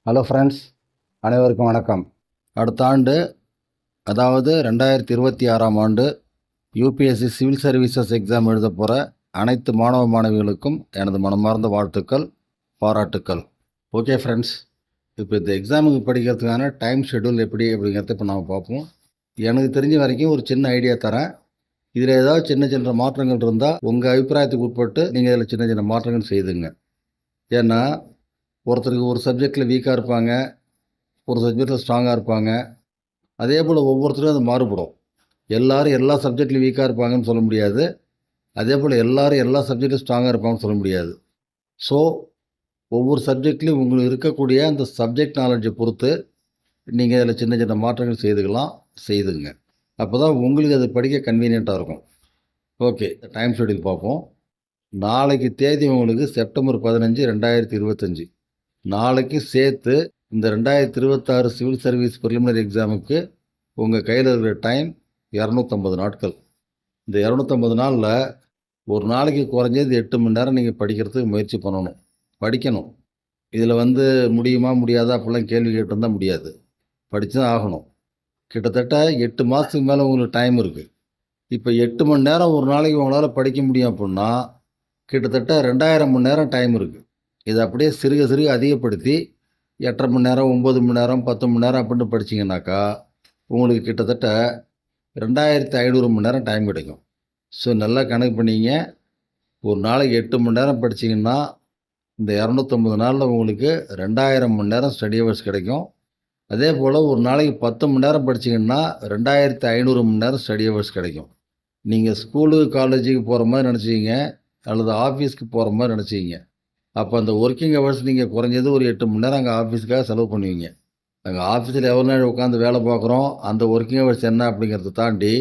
Hello friends, அனைவருக்கும் வணக்கம். அடுத்த ஆண்டு, அதாவது 2026ஆம் ஆண்டு யூபிஎஸ்சி சிவில் சர்வீசஸ் எக்ஸாம் எழுத போகிற அனைத்து மாணவ மாணவிகளுக்கும் எனது மனமார்ந்த வாழ்த்துக்கள், பாராட்டுக்கள். ஓகே ஃப்ரெண்ட்ஸ், இப்போ இந்த எக்ஸாமுக்கு படிக்கிறதுக்கான டைம் ஷெட்யூல் எப்படி அப்படிங்கிறத இப்போ நாம் பார்ப்போம். எனக்கு தெரிஞ்ச வரைக்கும் ஒரு சின்ன ஐடியா தரேன். இதில் ஏதாவது சின்ன சின்ன மாற்றங்கள் இருந்தால் உங்கள் அபிப்பிராயத்துக்கு உட்பட்டு நீங்கள் இதில் சின்ன சின்ன மாற்றங்கள் செய்துங்க. ஏன்னா ஒருத்தருக்கு ஒரு சப்ஜெக்டில் வீக்காக இருப்பாங்க, ஒரு சப்ஜெக்டில் ஸ்ட்ராங்காக இருப்பாங்க. அதே போல் ஒவ்வொருத்தரும் அது மாறுபடும். எல்லாரும் எல்லா சப்ஜெக்ட்லையும் வீக்காக இருப்பாங்கன்னு சொல்ல முடியாது. அதே போல் எல்லாரும் எல்லா சப்ஜெக்ட்லையும் ஸ்ட்ராங்காக இருப்பாங்கன்னு சொல்ல முடியாது. ஸோ ஒவ்வொரு சப்ஜெக்ட்லையும் உங்களுக்கு இருக்கக்கூடிய அந்த சப்ஜெக்ட் நாலேஜை பொறுத்து நீங்கள் அதில் சின்ன சின்ன மாற்றங்கள் செய்துங்க. அப்போ தான் உங்களுக்கு அது படிக்க கன்வீனியண்ட்டாக இருக்கும். ஓகே, டைம் ஷெட்யூல் பார்ப்போம். நாளைக்கு தேதி உங்களுக்கு செப்டம்பர் 15, 2025. நாளைக்கு சேர்த்து இந்த 2026 சிவில் சர்வீஸ் ப்ரிலிமினரி எக்ஸாமுக்கு உங்கள் கையில் இருக்கிற டைம் 250 நாட்கள். இந்த 250 நாளில் ஒரு நாளைக்கு குறைஞ்சது 8 மணி நேரம் நீங்கள் படிக்கிறதுக்கு முயற்சி பண்ணணும், படிக்கணும். இதில் முடியுமா முடியாதா அப்படிலாம் கேள்வி கேட்டிருந்தால் முடியாது, படித்து தான் ஆகணும். கிட்டத்தட்ட 8 மாதத்துக்கு மேலே உங்களுக்கு டைம் இருக்குது. இப்போ 8 மணி நேரம் ஒரு நாளைக்கு உங்களால் படிக்க முடியும் அப்படின்னா கிட்டத்தட்ட 2000 மணி நேரம் டைம் இருக்குது. இதை அப்படியே சிறுக சிறுக அதிகப்படுத்தி 8.5 மணி நேரம், 9 மணி நேரம், 10 மணி நேரம் அப்படின்னு படிச்சிங்கனாக்கா உங்களுக்கு கிட்டத்தட்ட 2500 மணி நேரம் டைம் கிடைக்கும். ஸோ நல்லா கணக்கு பண்ணிங்க. ஒரு நாளைக்கு 8 மணி நேரம் படிச்சிங்கன்னா இந்த 250 நாளில் உங்களுக்கு 2000 மணி நேரம் ஸ்டடி ஹவர்ஸ் கிடைக்கும். அதே போல் ஒரு நாளைக்கு 10 மணி நேரம் படிச்சிங்கன்னா 2500 மணி நேரம் ஸ்டடி ஹவர்ஸ் கிடைக்கும். நீங்கள் ஸ்கூலு காலேஜுக்கு போகிற மாதிரி நினச்சிக்கிங்க, அல்லது ஆஃபீஸ்க்கு போகிற மாதிரி நினச்சிக்கிங்க. அப்போ அந்த ஒர்க்கிங் ஹவர்ஸ் நீங்கள் குறைஞ்சது ஒரு 8 மணி நேரம் அங்கே ஆஃபீஸுக்காக செலவு பண்ணுவீங்க. அங்கே ஆஃபீஸில் எவ்வளோ நேரம் உட்காந்து வேலை பார்க்குறோம், அந்த ஒர்க்கிங் ஹவர்ஸ் என்ன அப்படிங்கிறத தாண்டி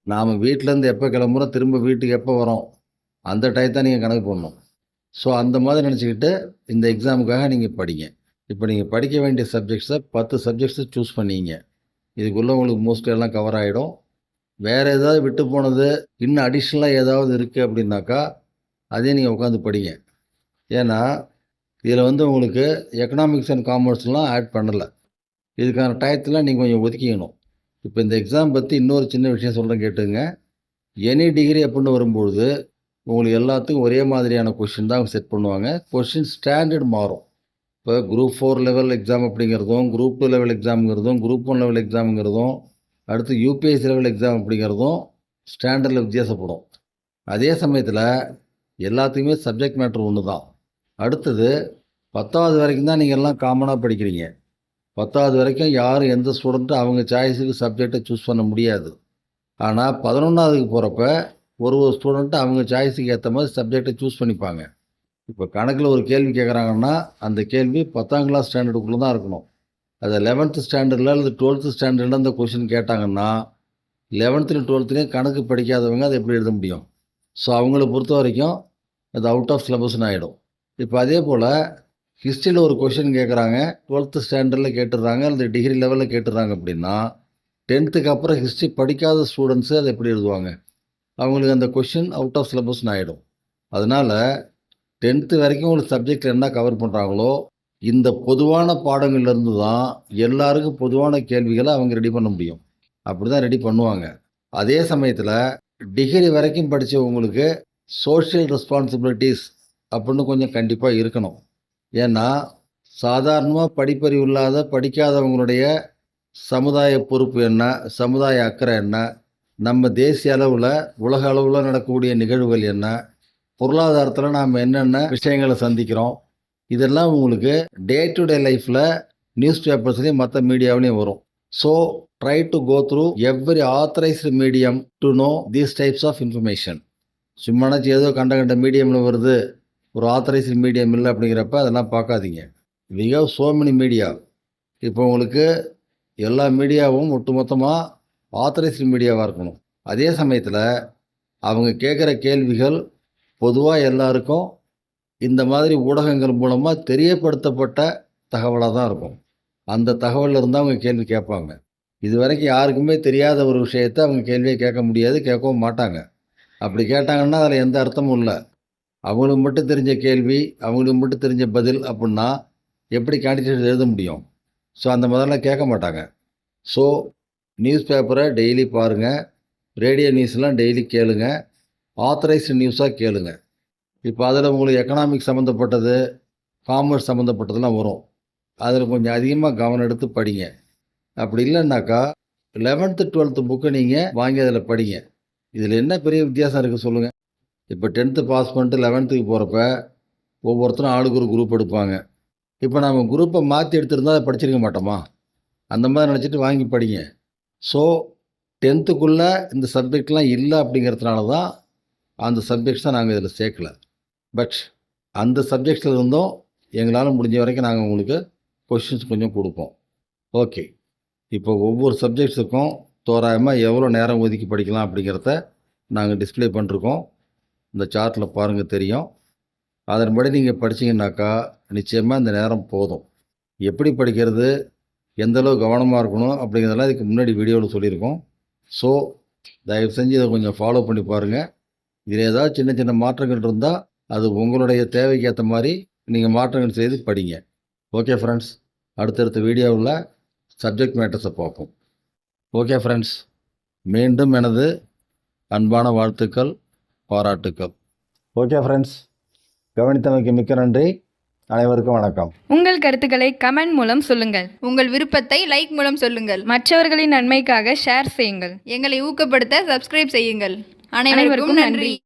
நாம் வீட்டிலேருந்து எப்போ கிளம்புறோம், திரும்ப வீட்டுக்கு எப்போ வரோம், அந்த டயத்தை நீங்கள் கணக்கு பண்ணணும். ஸோ அந்த மாதிரி நினச்சிக்கிட்டு இந்த எக்ஸாமுக்காக நீங்கள் படிங்க. இப்போ நீங்கள் படிக்க வேண்டிய சப்ஜெக்ட்ஸை 10 சப்ஜெக்ட்ஸை சூஸ் பண்ணிங்க. இதுக்குள்ளே உங்களுக்கு மோஸ்ட்லி எல்லாம் கவர் ஆகிடும். வேறு ஏதாவது விட்டு போனது, இன்னும் அடிஷ்னலாக ஏதாவது இருக்குது அப்படின்னாக்கா அதையும் நீங்கள் உட்காந்து படிங்க. ஏன்னா இதில் உங்களுக்கு எக்கனாமிக்ஸ் அண்ட் காமர்ஸ்லாம் ஆட் பண்ணலை. இதுக்கான டயத்தில் நீங்கள் கொஞ்சம் ஒதுக்கிக்கணும். இப்போ இந்த எக்ஸாம் பற்றி இன்னொரு சின்ன விஷயம் சொல்கிறேன், கேட்டுங்க. எனி டிகிரி அப்படின்னு வரும்பொழுது உங்களுக்கு எல்லாத்துக்கும் ஒரே மாதிரியான கொஷின் தான் செட் பண்ணுவாங்க. கொஷின் ஸ்டாண்டர்ட் மாறும். இப்போ குரூப் 4 லெவல் எக்ஸாம் அப்படிங்கிறதும், குரூப் 2 லெவல் எக்ஸாமுங்கிறதும், குரூப் 1 லெவல் எக்ஸாமுங்கிறதும், அடுத்து யூபிஎஸ்சி லெவல் எக்ஸாம் அப்படிங்கிறதும் ஸ்டாண்டர்டில் வித்தியாசப்படும். அதே சமயத்தில் எல்லாத்துக்குமே சப்ஜெக்ட் மேட்ரு ஒன்று தான். அடுத்தது 10வது வரைக்கும் தான் நீங்கள் எல்லாம் காமனாக படிக்கிறீங்க. 10வது வரைக்கும் யாரும் எந்த ஸ்டூடெண்ட்டும் அவங்க சாய்ஸுக்கு சப்ஜெக்டை சூஸ் பண்ண முடியாது. ஆனால் 11வதுக்கு போகிறப்ப ஒரு ஸ்டூடெண்ட்டு அவங்க சாய்ஸுக்கு ஏற்ற மாதிரி சப்ஜெக்டை சூஸ் பண்ணிப்பாங்க. இப்போ கணக்கில் ஒரு கேள்வி கேட்குறாங்கன்னா அந்த கேள்வி 10ஆம் கிளாஸ் ஸ்டாண்டர்டுக்குள்ளே தான் இருக்கணும். அதை 11th ஸ்டாண்டர்டில் அல்லது 12th ஸ்டாண்டர்டில் அந்த கொஷின் கேட்டாங்கன்னா 11th 12th கணக்கு படிக்காதவங்க அதை எப்படி எழுத முடியும்? ஸோ அவங்கள பொறுத்த வரைக்கும் அது அவுட் ஆஃப் சிலபஸ்ன்னு ஆகிடும். இப்போ அதே போல் ஹிஸ்ட்ரியில் ஒரு கொஷின் கேட்குறாங்க, 12th ஸ்டாண்டர்டில் கேட்டுடுறாங்க, அல்லது டிகிரி லெவலில் கேட்டுடுறாங்க அப்படின்னா 10th அப்புறம் ஹிஸ்ட்ரி படிக்காத ஸ்டூடெண்ட்ஸு அதை எப்படி எழுதுவாங்க? அவங்களுக்கு அந்த கொஷின் அவுட் ஆஃப் சிலபஸ்ன்னு ஆகிடும். அதனால் 10th வரைக்கும் ஒரு சப்ஜெக்டில் என்ன கவர் பண்ணுறாங்களோ இந்த பொதுவான பாடங்கள்லேருந்து தான் எல்லாருக்கும் பொதுவான கேள்விகளை அவங்க ரெடி பண்ண முடியும். அப்படி தான் ரெடி பண்ணுவாங்க. அதே சமயத்தில் டிகிரி வரைக்கும் படித்தவங்களுக்கு சோஷியல் ரெஸ்பான்சிபிலிட்டிஸ் அப்படின்னு கொஞ்சம் கண்டிப்பாக இருக்கணும். ஏன்னா சாதாரணமாக படிப்பறிவு இல்லாத படிக்காதவங்களுடைய சமுதாய பொறுப்பு என்ன, சமுதாய அக்கறை என்ன, நம்ம தேசிய அளவில் உலக அளவில் நடக்கக்கூடிய நிகழ்வுகள் என்ன, பொருளாதாரத்தில் நாம் என்னென்ன விஷயங்களை சந்திக்கிறோம், இதெல்லாம் உங்களுக்கு டே டு டே லைஃப்பில் நியூஸ் பேப்பர்ஸ்லேயும் மற்ற மீடியாவிலையும் வரும். So try to go through every authorised medium to know these types of information. சும்மானாச்சு ஏதோ கண்ட மீடியமில் வருது, ஒரு ஆத்தரைஸ்டு மீடியம் இல்லை அப்படிங்கிறப்ப அதெல்லாம் பார்க்காதீங்க. We have so many media. இப்போ உங்களுக்கு எல்லா மீடியாவும் ஒட்டுமொத்தமாக ஆத்தரைஸ்டு மீடியாவாக இருக்கணும். அதே சமயத்தில் அவங்க கேட்குற கேள்விகள் பொதுவாக எல்லாருக்கும் இந்த மாதிரி ஊடகங்கள் மூலமாக தெரியப்படுத்தப்பட்ட தகவலாக தான் இருக்கும். அந்த தகவலில் இருந்தால் அவங்க கேள்வி கேட்பாங்க. இது வரைக்கும் யாருக்குமே தெரியாத ஒரு விஷயத்தை அவங்க கேள்வியை கேட்க முடியாது, கேட்கவும் மாட்டாங்க. அப்படி கேட்டாங்கன்னா அதில் எந்த அர்த்தமும் இல்லை. அவங்களுக்கு மட்டும் தெரிஞ்ச கேள்வி, அவங்களுக்கு மட்டும் தெரிஞ்ச பதில் அப்படின்னா எப்படி கேண்டிடேட் எழுத முடியும்? ஸோ அந்த மாதிரிலாம் கேட்க மாட்டாங்க. ஸோ நியூஸ் பேப்பரை டெய்லி பாருங்கள், ரேடியோ நியூஸ்லாம் டெய்லி கேளுங்க, ஆத்தரைஸ்டு நியூஸாக கேளுங்க. இப்போ அதில் உங்களுக்கு எக்கனாமிக்ஸ் சம்மந்தப்பட்டது, காமர்ஸ் சம்மந்தப்பட்டதெல்லாம் வரும். அதில் கொஞ்சம் அதிகமாக கவனம் எடுத்து படிங்க. அப்படி இல்லைன்னாக்கா 11th 12th புக்கை நீங்கள் வாங்கி அதில் படிங்க. இதில் என்ன பெரிய வித்தியாசம் இருக்குது சொல்லுங்கள்? இப்போ 10th பாஸ் பண்ணிட்டு 11th போகிறப்ப ஒவ்வொருத்தரும் ஆளுக்கு ஒரு குரூப் எடுப்பாங்க. இப்போ நம்ம குரூப்பை மாற்றி எடுத்திருந்தா அதை படிச்சிருக்க மாட்டோமா? அந்த மாதிரி நினச்சிட்டு வாங்கி படிங்க. ஸோ 10th இந்த சப்ஜெக்ட்லாம் இல்லை அப்படிங்கிறதுனால தான் அந்த சப்ஜெக்ட்ஸ் தான் நாங்கள் இதில் சேர்க்கல. பட் அந்த சப்ஜெக்ட்ஸில் இருந்தும் எங்களால் முடிஞ்ச வரைக்கும் நாங்கள் உங்களுக்கு கொஷின்ஸ் கொஞ்சம் கொடுப்போம். ஓகே, இப்போ ஒவ்வொரு சப்ஜெக்ட்ஸுக்கும் தோராயமாக எவ்வளோ நேரம் ஒதுக்கி படிக்கலாம் அப்படிங்கிறத நாங்கள் டிஸ்ப்ளே பண்ணிருக்கோம். இந்த சார்ட்டில் பாருங்கள் தெரியும். அதன்படி நீங்கள் படிச்சிங்கனாக்கா நிச்சயமாக இந்த நேரம் போதும். எப்படி படிக்கிறது, எந்தளவு கவனமாக இருக்கணும் அப்படிங்கிறதெல்லாம் இதுக்கு முன்னாடி வீடியோவில் சொல்லியிருக்கோம். ஸோ தயவு செஞ்சு இதை கொஞ்சம் ஃபாலோ பண்ணி பாருங்கள். இதில் ஏதாவது சின்ன சின்ன மாற்றங்கள் இருந்தால் அது உங்களுடைய தேவைக்கு ஏற்ற மாதிரி நீங்கள் மாற்றங்கள் செய்து படிங்க. ஓகே ஃப்ரெண்ட்ஸ், அடுத்தடுத்த வீடியோவில் சப்ஜெக்ட் மேட்டர்ஸை பார்ப்போம். ஓகே ஃப்ரெண்ட்ஸ், மீண்டும் எனது அன்பான வாழ்த்துக்கள், பாராட்டுக்கள். ஓகே ஃப்ரெண்ட்ஸ், கவனித்தமைக்கு மிக்க நன்றி. அனைவருக்கும் வணக்கம். உங்கள் கருத்துக்களை கமெண்ட் மூலம் சொல்லுங்கள். உங்கள் விருப்பத்தை லைக் மூலம் சொல்லுங்கள். மற்றவர்களின் நன்மைக்காக ஷேர் செய்யுங்கள். எங்களை ஊக்கப்படுத்த சப்ஸ்கிரைப் செய்யுங்கள். அனைவருக்கும் நன்றி.